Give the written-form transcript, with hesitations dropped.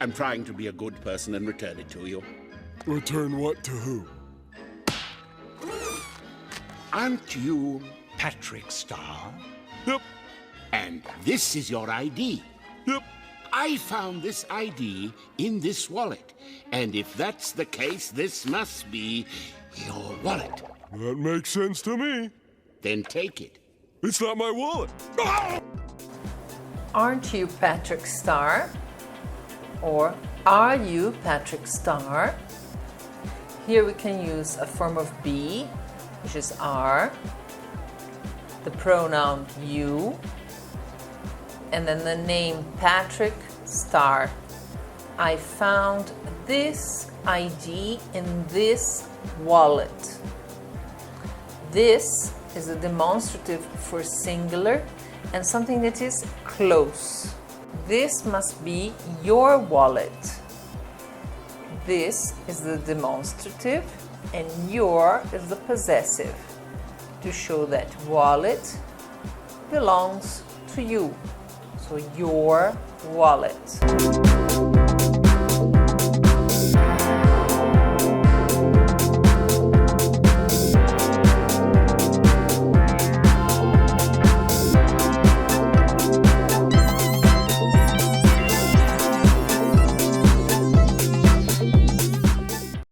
I'm trying to be a good person and return it to you. Return what to who? Aren't you Patrick Starr? Yep. And this is your ID. Yep. I found this ID in this wallet. And if that's the case, this must be your wallet. That makes sense to me. Then take it. It's not my wallet. Ah! Aren't you Patrick Starr? Or are you Patrick Starr? Here we can use a form of be, which is are, the pronoun you, and then the name Patrick Starr. I found this ID in this wallet. This is a demonstrative for singular and something that is close. This must be your wallet. This is the demonstrative and your is the possessive to show that wallet belongs to you. So your wallet.